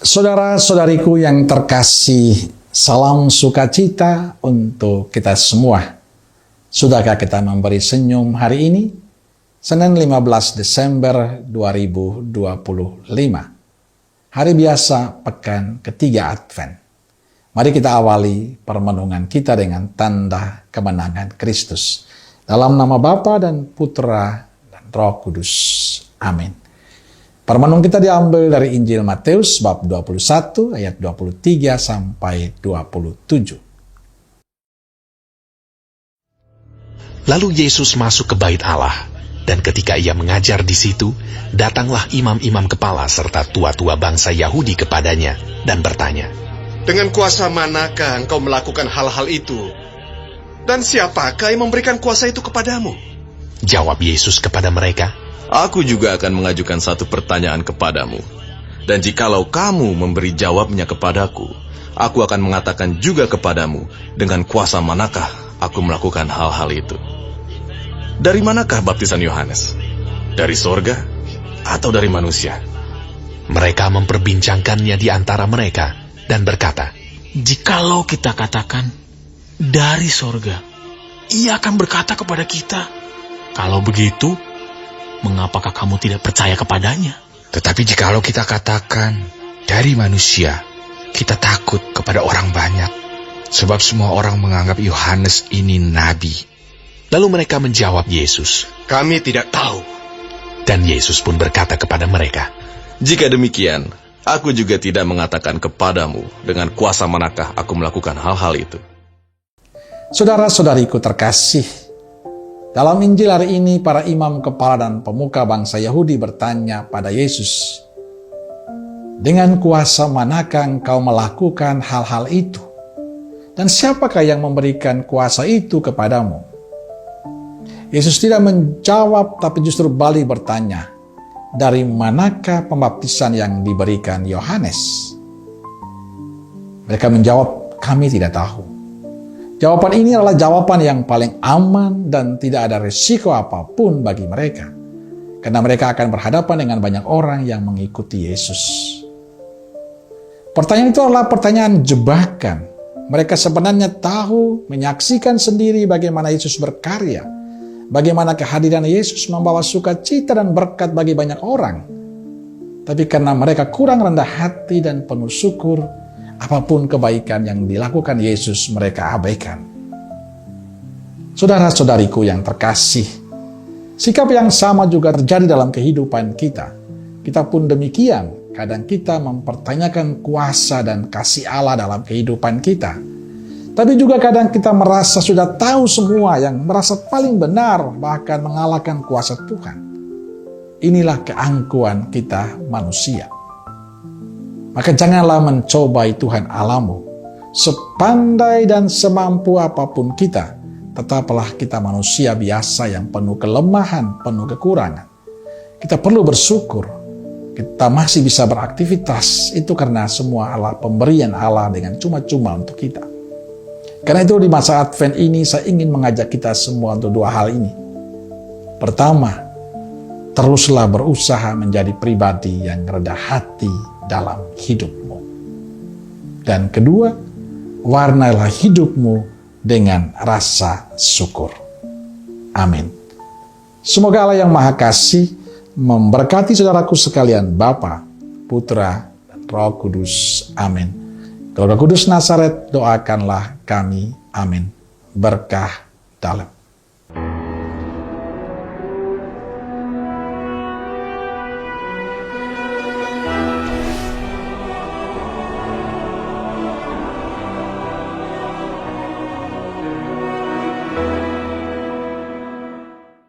Saudara-saudariku yang terkasih, salam sukacita untuk kita semua. Sudahkah kita memberi senyum hari ini? Senin 15 Desember 2025. Hari biasa pekan ketiga Advent. Mari kita awali permenungan kita dengan tanda kemenangan Kristus. Dalam nama Bapa dan Putra dan Roh Kudus. Amin. Permenung kita diambil dari Injil Matius bab 21 ayat 23 sampai 27. Lalu Yesus masuk ke bait Allah, dan ketika ia mengajar di situ, datanglah imam-imam kepala serta tua-tua bangsa Yahudi kepadanya dan bertanya, "Dengan kuasa manakah engkau melakukan hal-hal itu? Dan siapakah yang memberikan kuasa itu kepadamu?" Jawab Yesus kepada mereka, "Aku juga akan mengajukan satu pertanyaan kepadamu. Dan jikalau kamu memberi jawabnya kepadaku, aku akan mengatakan juga kepadamu, dengan kuasa manakah aku melakukan hal-hal itu. Dari manakah baptisan Yohanes? Dari sorga atau dari manusia?" Mereka memperbincangkannya di antara mereka dan berkata, "Jikalau kita katakan dari sorga, ia akan berkata kepada kita, kalau begitu, mengapakah kamu tidak percaya kepadanya? Tetapi jikalau kita katakan dari manusia, kita takut kepada orang banyak, sebab semua orang menganggap Yohanes ini nabi." Lalu mereka menjawab Yesus, "Kami tidak tahu." dan Yesus pun berkata kepada mereka, Jika demikian, aku juga tidak mengatakan kepadamu, dengan kuasa manakah aku melakukan hal-hal itu. Saudara-saudariku terkasih, dalam Injil hari ini para imam kepala dan pemuka bangsa Yahudi bertanya pada Yesus, "Dengan kuasa manakah engkau melakukan hal-hal itu? Dan siapakah yang memberikan kuasa itu kepadamu?" Yesus tidak menjawab, tapi justru balik bertanya, "Dari manakah pembaptisan yang diberikan Yohanes?" Mereka menjawab, "Kami tidak tahu." Jawaban ini adalah jawaban yang paling aman dan tidak ada risiko apapun bagi mereka. Karena mereka akan berhadapan dengan banyak orang yang mengikuti Yesus. Pertanyaan itu adalah pertanyaan jebakan. Mereka sebenarnya tahu, menyaksikan sendiri bagaimana Yesus berkarya. Bagaimana kehadiran Yesus membawa sukacita dan berkat bagi banyak orang. Tapi karena mereka kurang rendah hati dan penuh syukur, apapun kebaikan yang dilakukan Yesus mereka abaikan. Saudara-saudariku yang terkasih, sikap yang sama juga terjadi dalam kehidupan kita. Kita pun demikian, kadang kita mempertanyakan kuasa dan kasih Allah dalam kehidupan kita. Tapi juga kadang kita merasa sudah tahu semua, yang merasa paling benar, bahkan mengalahkan kuasa Tuhan. Inilah keangkuhan kita manusia. Maka janganlah mencobai Tuhan Allahmu. Sepandai dan semampu apapun kita, tetaplah kita manusia biasa yang penuh kelemahan, penuh kekurangan. Kita perlu bersyukur. Kita masih bisa beraktivitas. Itu karena semua pemberian Allah dengan cuma-cuma untuk kita. Karena itu di masa Advent ini saya ingin mengajak kita semua untuk dua hal ini. Pertama, teruslah berusaha menjadi pribadi yang rendah hati dalam hidupmu. Dan kedua, warnailah hidupmu dengan rasa syukur. Amin. Semoga Allah yang Maha Kasih memberkati saudaraku sekalian, Bapa, Putra, dan Roh Kudus. Amin. Roh Kudus Nazaret, doakanlah kami. Amin. Berkah dalam.